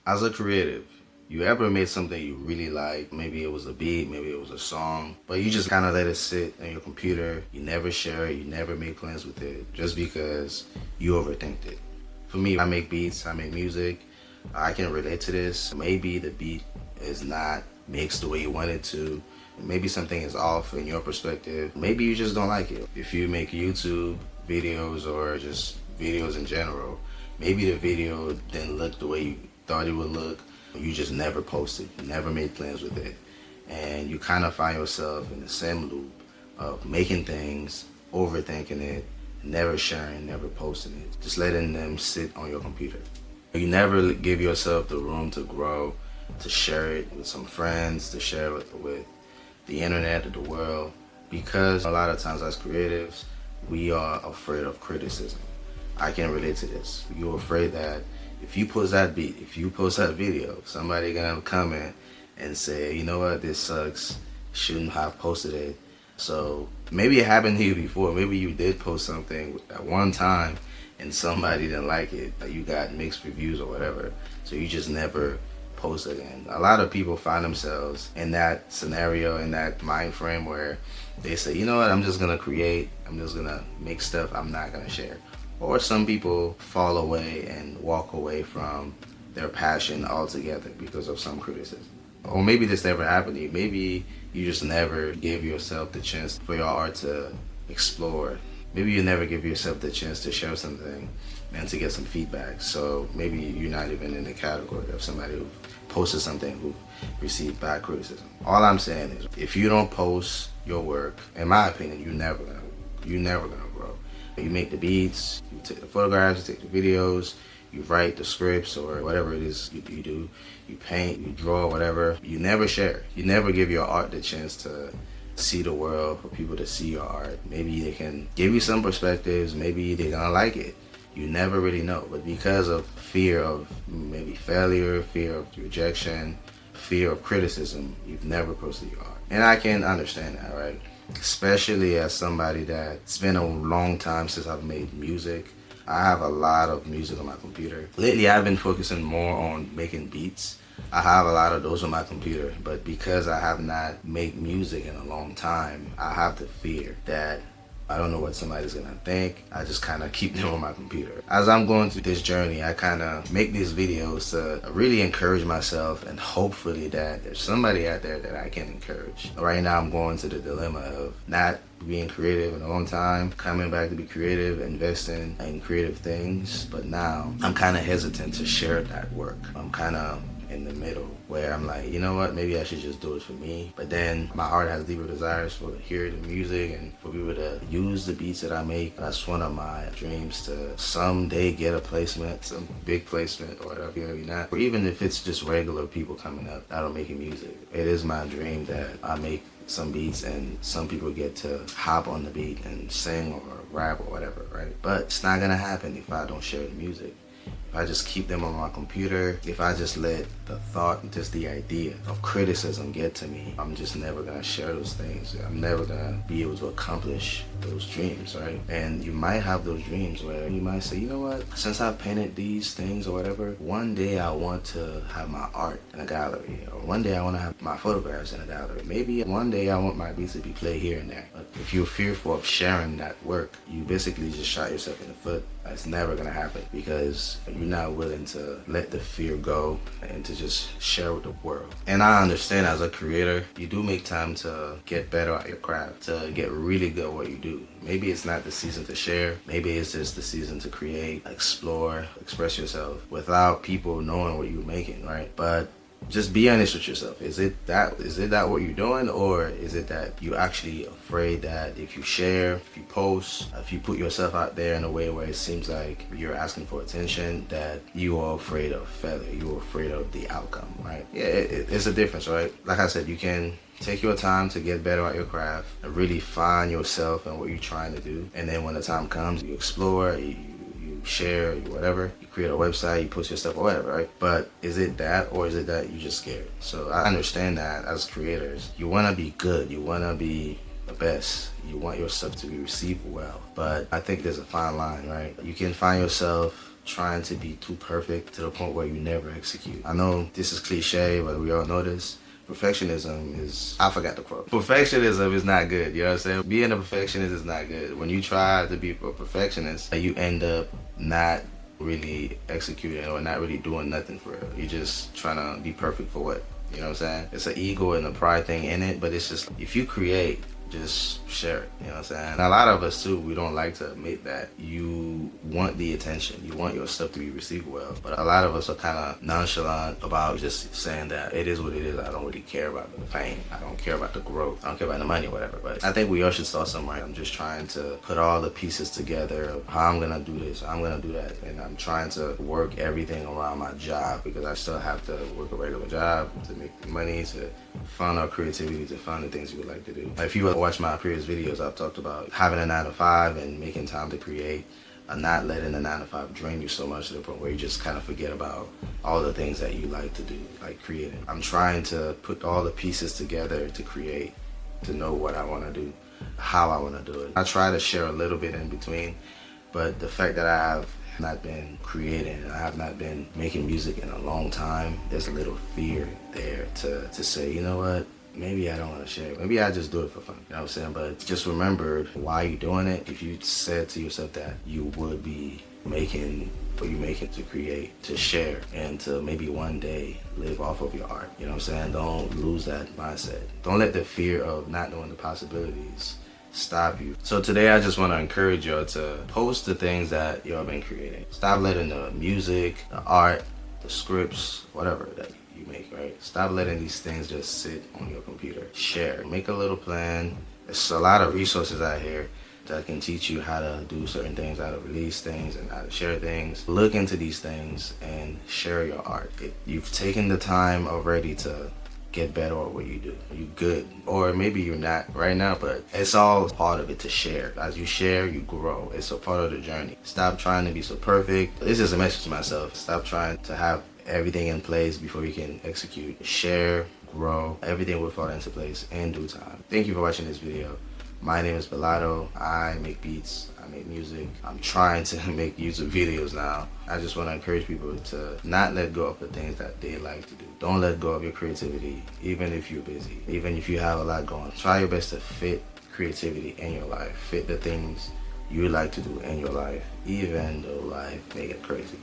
As a creative, you ever made something you really like? Maybe it was a beat, maybe it was a song, but you just kind of let it sit on your computer. You never share it, you never make plans with it, just because you overthinked it. For me, I make beats, I make music. I can relate to this. Maybe the beat is not mixed the way you want it to. Maybe something is off in your perspective. Maybe you just don't like it. If you make YouTube videos or just videos in general, maybe the video didn't look the way you thought it would look. You just never posted, you never made plans with it. And you kind of find yourself in the same loop of making things, overthinking it, never sharing, never posting it, just letting them sit on your computer. You never give yourself the room to grow, to share it with some friends, to share it with the internet or the world, because a lot of times as creatives, we are afraid of criticism. I can relate to this. You're afraid that if you post that beat, if you post that video, somebody gonna comment and say, you know what, this sucks, shouldn't have posted it. So maybe it happened to you before. Maybe you did post something at one time and somebody didn't like it, like you got mixed reviews or whatever. So you just never post again. A lot of people find themselves in that scenario, in that mind frame where they say, you know what, I'm just gonna create, I'm just gonna make stuff I'm not gonna share. Or some people fall away and walk away from their passion altogether because of some criticism. Or maybe this never happened to you. Maybe you just never gave yourself the chance for your art to explore. Maybe you never give yourself the chance to share something and to get some feedback. So maybe you're not even in the category of somebody who posted something who received bad criticism. All I'm saying is, if you don't post your work, in my opinion, you're never gonna grow. You make the beats, you take the photographs, you take the videos, you write the scripts or whatever it is you do. You paint, you draw, whatever. You never share. You never give your art the chance to see the world, for people to see your art. Maybe they can give you some perspectives, maybe they're gonna like it. You never really know. But because of fear of maybe failure, fear of rejection, fear of criticism, you've never posted your art. And I can understand that, right? Especially as somebody that's been a long time since I've made music. I have a lot of music on my computer. Lately I've been focusing more on making beats. I have a lot of those on my computer, but because I have not made music in a long time, I have the fear that I don't know what somebody's gonna think. I just kind of keep them on my computer. As I'm going through this journey, I kind of make these videos to really encourage myself, and hopefully that there's somebody out there that I can encourage. Right now I'm going to the dilemma of not being creative in a long time, coming back to be creative, investing in creative things, but now I'm kind of hesitant to share that work. I'm kind of in the middle where I'm like, you know what, maybe I should just do it for me. But then my heart has deeper desires for to hear the music and for people to use the beats that I make. That's one of my dreams, to someday get a placement, some big placement or whatever, maybe not. Or even if it's just regular people coming up that are making music. It is my dream that I make some beats and some people get to hop on the beat and sing or rap or whatever, right? But it's not gonna happen if I don't share the music. If I just keep them on my computer, if I just let the thought, just the idea of criticism get to me, I'm just never gonna share those things. I'm never gonna be able to accomplish those dreams, right? And you might have those dreams where you might say, you know what, since I've painted these things or whatever, one day I want to have my art in a gallery, or one day I want to have my photographs in a gallery. Maybe one day I want my beats to be played here and there. But if you're fearful of sharing that work, you basically just shot yourself in the foot. It's never gonna happen because you're not willing to let the fear go and to just share with the world. And I understand, as a creator, you do make time to get better at your craft, to get really good at what you do. Maybe it's not the season to share, maybe it's just the season to create, explore, express yourself without people knowing what you're making, right? But just be honest with yourself. Is it that what you're doing, or is it that you're actually afraid that if you share, if you post, if you put yourself out there in a way where it seems like you're asking for attention, that you are afraid of failure, you're afraid of the outcome, right? Yeah, it's a difference, right? Like I said, you can take your time to get better at your craft and really find yourself and what you're trying to do. And then when the time comes, you explore, you share, you whatever, you create a website, you post your stuff or whatever, right? But is it that, or is it that you're just scared? So I understand that as creators, you want to be good, you want to be the best, you want your stuff to be received well, but I think there's a fine line, right? You can find yourself trying to be too perfect to the point where you never execute. I know this is cliche, but we all know this. Perfectionism is, I forgot the quote. Perfectionism is not good, you know what I'm saying? Being a perfectionist is not good. When you try to be a perfectionist, you end up not really executing or not really doing nothing for real. You're just trying to be perfect for what? You know what I'm saying? It's an ego and a pride thing in it, but it's just, if you create, just share it, you know what I'm saying? And a lot of us too, we don't like to admit that. You want the attention, you want your stuff to be received well, but a lot of us are kind of nonchalant about just saying that it is what it is. I don't really care about the fame, I don't care about the growth, I don't care about the money or whatever. But I think we all should start somewhere. I'm just trying to put all the pieces together of how I'm gonna do this, I'm gonna do that, and I'm trying to work everything around my job, because I still have to work a regular job to make money, to fund our creativity, to fund the things we would like to do. If you watch my previous videos, I've talked about having a 9 to 5 and making time to create, not letting the 9 to 5 drain you so much to the point where you just kind of forget about all the things that you like to do, like creating. I'm trying to put all the pieces together to create, to know what I want to do, how I want to do it. I try to share a little bit in between, but the fact that I have not been creating, I have not been making music in a long time, there's a little fear there to say, you know what, maybe I don't want to share it. Maybe I just do it for fun, you know what I'm saying? But just remember why you're doing it. If you said to yourself that you would be making what you're making to create, to share, and to maybe one day live off of your art, you know what I'm saying? Don't lose that mindset. Don't let the fear of not knowing the possibilities stop you. So today I just want to encourage y'all to post the things that y'all been creating. Stop letting the music, the art, the scripts, whatever that you make, right? Stop letting these things just sit on your computer. Share. Make a little plan. There's a lot of resources out here that can teach you how to do certain things, how to release things, and how to share things. Look into these things and share your art. You've taken the time already to get better at what you do. You good, or maybe you're not right now, but it's all part of it to share. As you share, you grow. It's a part of the journey. Stop trying to be so perfect. This is a message to myself. Stop trying to have everything in place before you can execute. Share, grow. Everything will fall into place in due time. Thank you for watching this video. My name is Bellado. I make beats, I make music. I'm trying to make YouTube videos now. I just want to encourage people to not let go of the things that they like to do. Don't let go of your creativity, even if you're busy, even if you have a lot going. Try your best to fit creativity in your life. Fit the things you like to do in your life, even though life may get crazy.